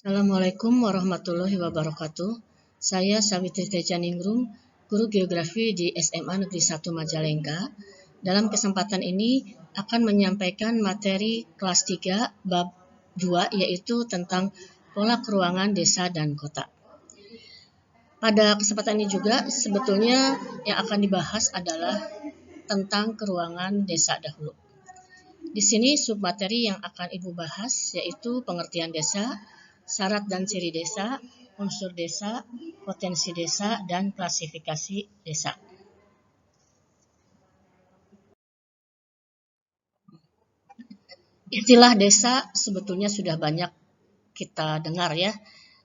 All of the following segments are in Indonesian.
Assalamualaikum warahmatullahi wabarakatuh. Saya Sawitri Tejaningrum, guru geografi di SMA Negeri 1 Majalengka. Dalam kesempatan ini akan menyampaikan materi kelas 3 bab 2 yaitu tentang pola keruangan desa dan kota. Pada kesempatan ini juga sebetulnya yang akan dibahas adalah tentang keruangan desa dahulu. Di sini submateri yang akan Ibu bahas yaitu pengertian desa, syarat dan ciri desa, unsur desa, potensi desa, dan klasifikasi desa. Istilah desa sebetulnya sudah banyak kita dengar ya.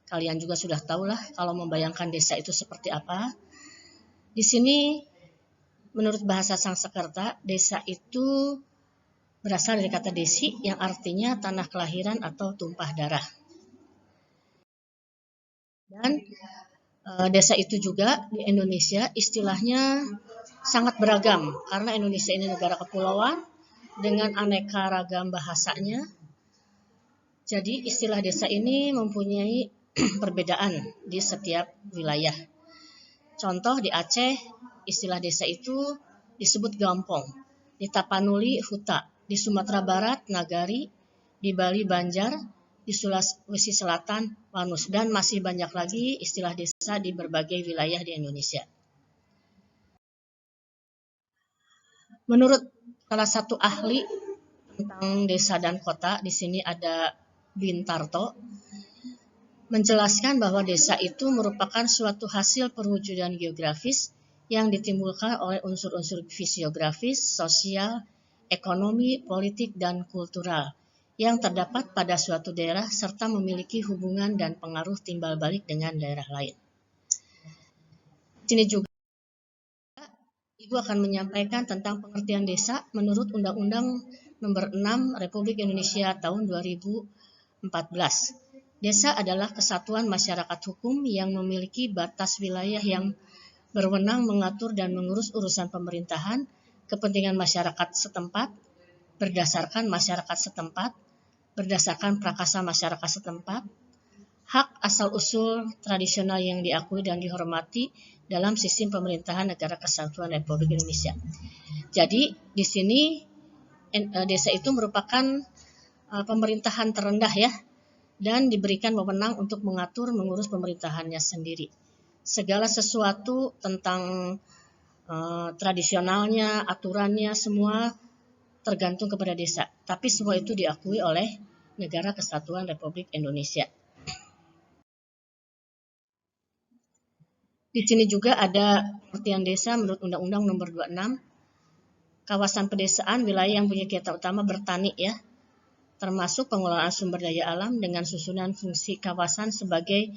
Kalian juga sudah tahu lah kalau membayangkan desa itu seperti apa. Di sini menurut bahasa Sanskerta, desa itu berasal dari kata desi yang artinya tanah kelahiran atau tumpah darah. Dan desa itu juga di Indonesia istilahnya sangat beragam karena Indonesia ini negara kepulauan dengan aneka ragam bahasanya. Jadi istilah desa ini mempunyai perbedaan di setiap wilayah. Contoh di Aceh istilah desa itu disebut gampong, di Tapanuli huta, di Sumatera Barat nagari, di Bali banjar, di Sulawesi Selatan wanus, dan masih banyak lagi istilah desa di berbagai wilayah di Indonesia. Menurut salah satu ahli tentang desa dan kota, di sini ada Bintarto, menjelaskan bahwa desa itu merupakan suatu hasil perwujudan geografis yang ditimbulkan oleh unsur-unsur fisiografis, sosial, ekonomi, politik, dan kultural yang terdapat pada suatu daerah serta memiliki hubungan dan pengaruh timbal balik dengan daerah lain. Di sini juga Ibu akan menyampaikan tentang pengertian desa menurut Undang-Undang Nomor 6 Republik Indonesia tahun 2014. Desa adalah kesatuan masyarakat hukum yang memiliki batas wilayah yang berwenang mengatur dan mengurus urusan pemerintahan, kepentingan masyarakat setempat, berdasarkan prakasa masyarakat setempat, hak asal-usul tradisional yang diakui dan dihormati dalam sistem pemerintahan Negara Kesatuan Republik Indonesia. Jadi di sini desa itu merupakan pemerintahan terendah ya, dan diberikan wewenang untuk mengatur mengurus pemerintahannya sendiri. Segala sesuatu tentang tradisionalnya, aturannya semua tergantung kepada desa. Tapi semua itu diakui oleh Negara Kesatuan Republik Indonesia. Di sini juga ada pengertian desa menurut Undang-Undang Nomor 26. Kawasan pedesaan wilayah yang punya kegiatan utama bertani ya, termasuk pengelolaan sumber daya alam dengan susunan fungsi kawasan sebagai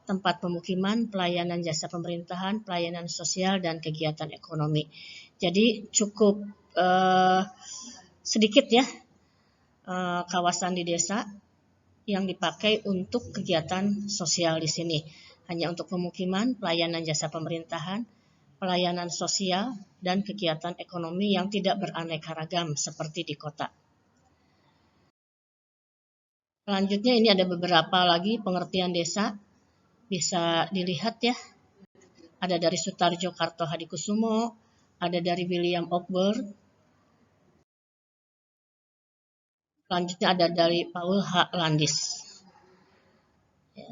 tempat pemukiman, pelayanan jasa pemerintahan, pelayanan sosial, dan kegiatan ekonomi. Jadi cukup sedikit ya kawasan di desa yang dipakai untuk kegiatan sosial di sini. Hanya untuk pemukiman, pelayanan jasa pemerintahan, pelayanan sosial, dan kegiatan ekonomi yang tidak beraneka ragam seperti di kota. Selanjutnya ini ada beberapa lagi pengertian desa, bisa dilihat ya. Ada dari Sutarjo Kartohadikusumo, ada dari William Oakberg, selanjutnya ada dari Paul H. Landis. Ya.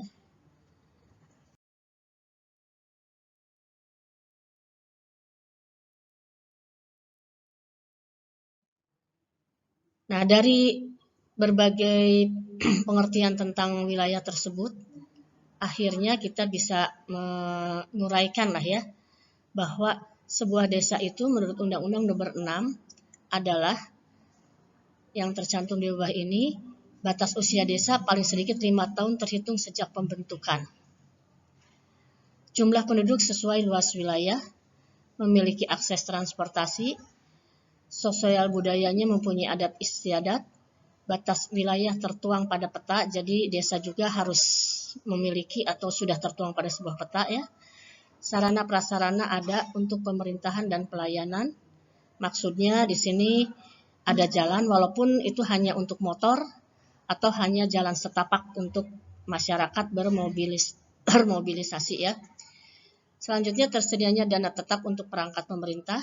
Nah, dari berbagai pengertian tentang wilayah tersebut, akhirnya kita bisa menguraikan lah ya, bahwa sebuah desa itu menurut Undang-Undang Nomor 6 adalah yang tercantum di bawah ini, batas usia desa paling sedikit 5 tahun terhitung sejak pembentukan. Jumlah penduduk sesuai luas wilayah, memiliki akses transportasi, sosial budayanya mempunyai adat istiadat, batas wilayah tertuang pada peta, jadi desa juga harus memiliki atau sudah tertuang pada sebuah peta ya. Sarana prasarana ada untuk pemerintahan dan pelayanan. Maksudnya di sini ada jalan walaupun itu hanya untuk motor atau hanya jalan setapak untuk masyarakat bermobilisasi ya. Selanjutnya tersedianya dana tetap untuk perangkat pemerintah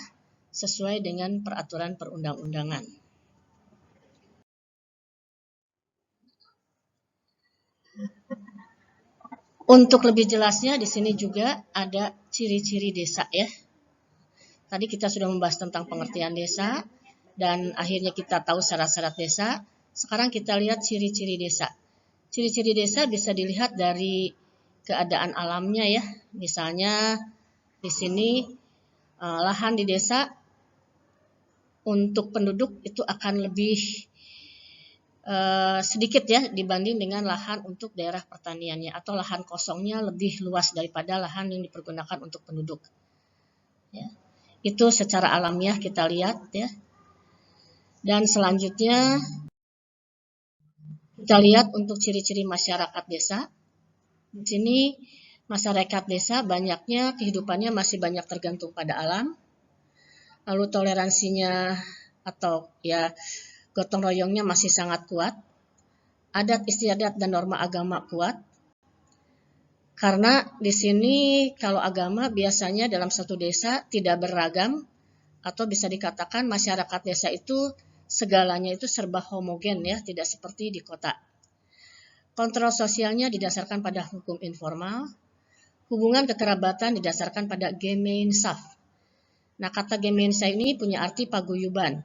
sesuai dengan peraturan perundang-undangan. Untuk lebih jelasnya di sini juga ada ciri-ciri desa ya. Tadi kita sudah membahas tentang pengertian desa dan akhirnya kita tahu syarat-syarat desa. Sekarang kita lihat ciri-ciri desa. Ciri-ciri desa bisa dilihat dari keadaan alamnya ya. Misalnya di sini lahan di desa untuk penduduk itu akan lebih sedikit ya dibanding dengan lahan untuk daerah pertaniannya, atau lahan kosongnya lebih luas daripada lahan yang dipergunakan untuk penduduk. Ya. Itu secara alamiah kita lihat ya. Dan selanjutnya kita lihat untuk ciri-ciri masyarakat desa. Di sini masyarakat desa banyaknya kehidupannya masih banyak tergantung pada alam. Lalu toleransinya atau ya gotong royongnya masih sangat kuat. Adat istiadat dan norma agama kuat. Karena di sini kalau agama biasanya dalam satu desa tidak beragam, atau bisa dikatakan masyarakat desa itu segalanya itu serba homogen ya, tidak seperti di kota. Kontrol sosialnya didasarkan pada hukum informal. Hubungan kekerabatan didasarkan pada Gemeinschaft. Nah, kata Gemeinschaft ini punya arti paguyuban.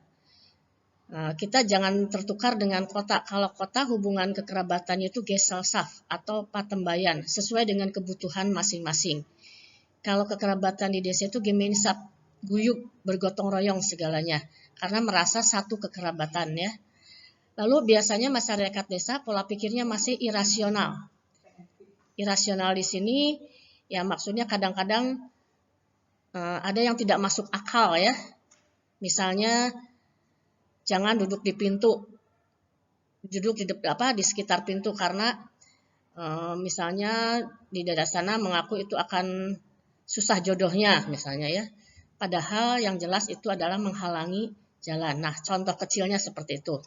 Kita jangan tertukar dengan kota. Kalau kota hubungan kekerabatannya itu Gesellschaft atau patembayan, sesuai dengan kebutuhan masing-masing. Kalau kekerabatan di desa itu Gemeinschaft, guyub, bergotong royong segalanya, karena merasa satu kekerabatan ya. Lalu biasanya masyarakat desa pola pikirnya masih irasional. Irasional di sini ya maksudnya kadang-kadang ada yang tidak masuk akal ya. Misalnya jangan duduk di pintu, duduk di sekitar pintu karena misalnya di daerah sana mengaku itu akan susah jodohnya misalnya ya. Padahal yang jelas itu adalah menghalangi jalan. Nah, contoh kecilnya seperti itu.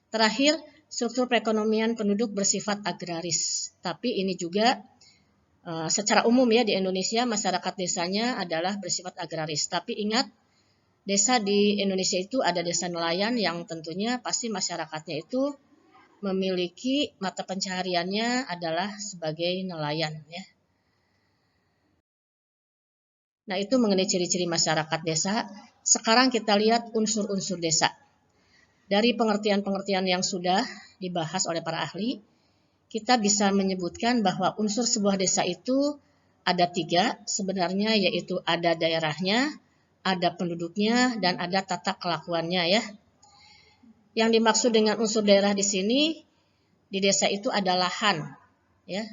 Terakhir, struktur perekonomian penduduk bersifat agraris. Tapi ini juga secara umum ya di Indonesia masyarakat desanya adalah bersifat agraris. Tapi ingat, desa di Indonesia itu ada desa nelayan yang tentunya pasti masyarakatnya itu memiliki mata pencahariannya adalah sebagai nelayan ya. Nah, itu mengenai ciri-ciri masyarakat desa. Sekarang kita lihat unsur-unsur desa. Dari pengertian-pengertian yang sudah dibahas oleh para ahli, kita bisa menyebutkan bahwa unsur sebuah desa itu ada 3 sebenarnya, yaitu ada daerahnya, ada penduduknya, dan ada tata kelakuannya ya. Yang dimaksud dengan unsur daerah di sini, di desa itu ada lahan ya.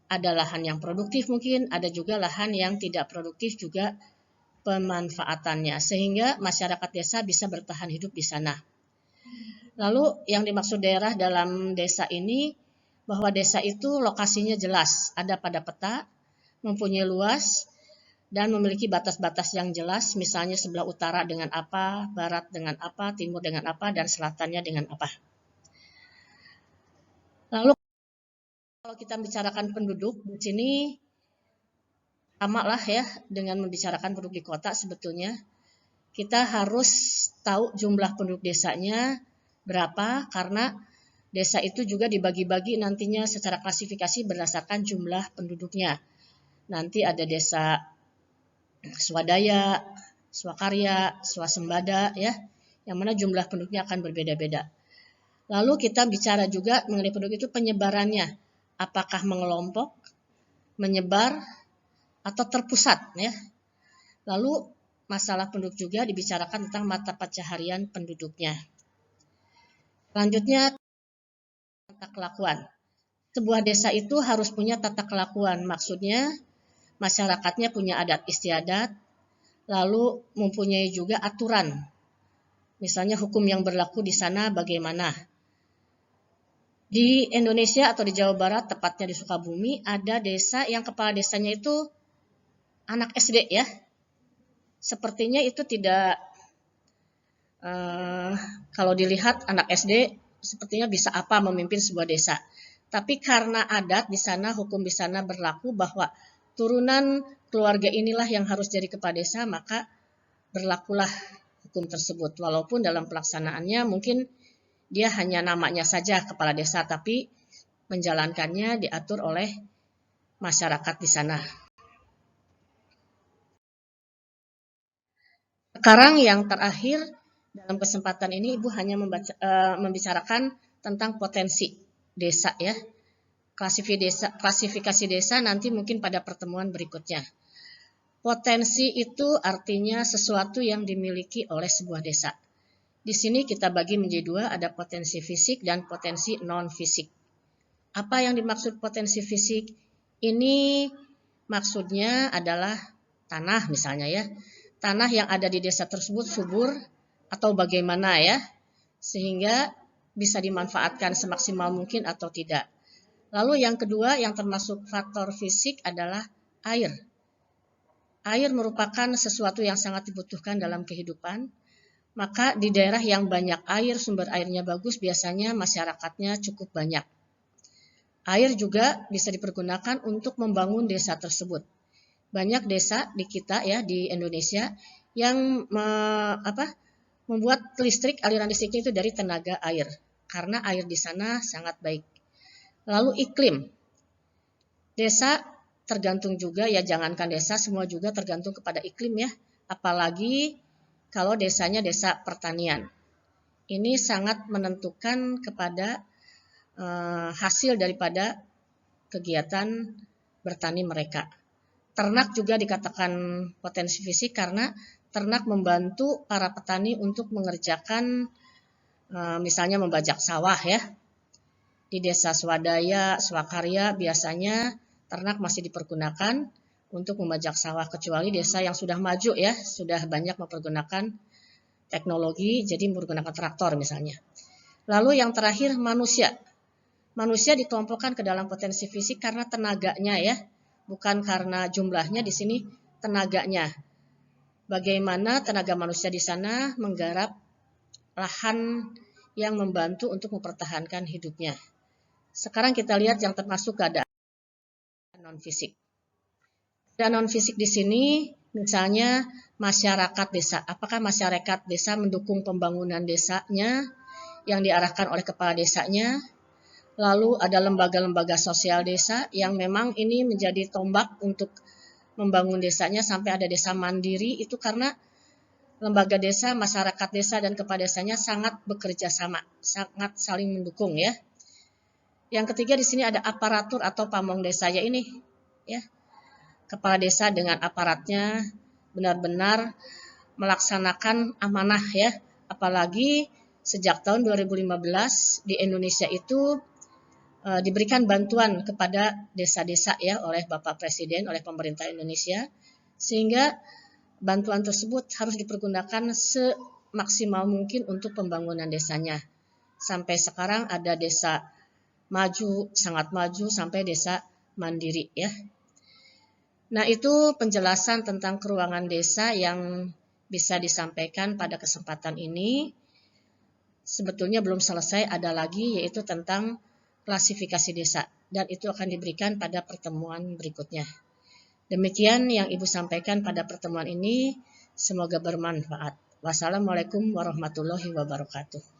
Ada lahan yang produktif mungkin, ada juga lahan yang tidak produktif juga pemanfaatannya, sehingga masyarakat desa bisa bertahan hidup di sana. Lalu yang dimaksud daerah dalam desa ini, bahwa desa itu lokasinya jelas, ada pada peta, mempunyai luas, dan memiliki batas-batas yang jelas, misalnya sebelah utara dengan apa, barat dengan apa, timur dengan apa, dan selatannya dengan apa. Lalu kalau kita bicarakan penduduk, di sini sama lah ya dengan membicarakan penduduk di kota sebetulnya. Kita harus tahu jumlah penduduk desanya berapa, karena desa itu juga dibagi-bagi nantinya secara klasifikasi berdasarkan jumlah penduduknya. Nanti ada desa swadaya, swakarya, swasembada ya, yang mana jumlah penduduknya akan berbeda-beda. Lalu kita bicara juga mengenai penduduk itu penyebarannya, apakah mengelompok, menyebar, atau terpusat ya. Lalu masalah penduduk juga dibicarakan tentang mata pencaharian penduduknya. Selanjutnya tata kelakuan. Sebuah desa itu harus punya tata kelakuan, maksudnya masyarakatnya punya adat istiadat, lalu mempunyai juga aturan. Misalnya hukum yang berlaku di sana bagaimana. Di Indonesia atau di Jawa Barat, tepatnya di Sukabumi, ada desa yang kepala desanya itu anak SD ya. Sepertinya itu tidak, kalau dilihat anak SD sepertinya bisa apa memimpin sebuah desa. Tapi karena adat di sana, hukum di sana berlaku bahwa turunan keluarga inilah yang harus jadi kepala desa, maka berlakulah hukum tersebut. Walaupun dalam pelaksanaannya mungkin dia hanya namanya saja kepala desa, tapi menjalankannya diatur oleh masyarakat di sana. Sekarang yang terakhir dalam kesempatan ini Ibu hanya membicarakan tentang potensi desa ya. Klasifikasi desa nanti mungkin pada pertemuan berikutnya. Potensi itu artinya sesuatu yang dimiliki oleh sebuah desa. Di sini kita bagi menjadi dua, ada potensi fisik dan potensi non-fisik. Apa yang dimaksud potensi fisik? Ini maksudnya adalah tanah misalnya ya. Tanah yang ada di desa tersebut subur atau bagaimana ya, sehingga bisa dimanfaatkan semaksimal mungkin atau tidak. Lalu yang kedua yang termasuk faktor fisik adalah air. Air merupakan sesuatu yang sangat dibutuhkan dalam kehidupan. Maka di daerah yang banyak air, sumber airnya bagus, biasanya masyarakatnya cukup banyak. Air juga bisa dipergunakan untuk membangun desa tersebut. Banyak desa di kita ya di Indonesia yang membuat aliran listriknya itu dari tenaga air. Karena air di sana sangat baik. Lalu iklim. Desa tergantung juga ya, jangankan desa, semua juga tergantung kepada iklim ya. Apalagi kalau desanya desa pertanian. Ini sangat menentukan kepada hasil daripada kegiatan bertani mereka. Ternak juga dikatakan potensi fisik karena ternak membantu para petani untuk mengerjakan misalnya membajak sawah ya. Di desa swadaya, swakarya biasanya ternak masih dipergunakan untuk membajak sawah, kecuali desa yang sudah maju ya, sudah banyak mempergunakan teknologi, jadi menggunakan traktor misalnya. Lalu yang terakhir manusia. Manusia dikelompokkan ke dalam potensi fisik karena tenaganya ya, bukan karena jumlahnya, di sini tenaganya. Bagaimana tenaga manusia di sana menggarap lahan yang membantu untuk mempertahankan hidupnya. Sekarang kita lihat yang termasuk keadaan non-fisik. Dan non-fisik di sini misalnya masyarakat desa. Apakah masyarakat desa mendukung pembangunan desanya yang diarahkan oleh kepala desanya? Lalu ada lembaga-lembaga sosial desa yang memang ini menjadi tombak untuk membangun desanya sampai ada desa mandiri, itu karena lembaga desa, masyarakat desa dan kepala desanya sangat bekerja sama, sangat saling mendukung ya. Yang ketiga di sini ada aparatur atau pamong desa ya ini ya. Kepala desa dengan aparatnya benar-benar melaksanakan amanah ya. Apalagi sejak tahun 2015 di Indonesia itu diberikan bantuan kepada desa-desa ya oleh Bapak Presiden, oleh pemerintah Indonesia, sehingga bantuan tersebut harus dipergunakan semaksimal mungkin untuk pembangunan desanya. Sampai sekarang ada desa maju, sangat maju sampai desa mandiri ya. Nah, itu penjelasan tentang keruangan desa yang bisa disampaikan pada kesempatan ini. Sebetulnya belum selesai, ada lagi yaitu tentang klasifikasi desa, dan itu akan diberikan pada pertemuan berikutnya. Demikian yang Ibu sampaikan pada pertemuan ini, semoga bermanfaat. Wassalamualaikum warahmatullahi wabarakatuh.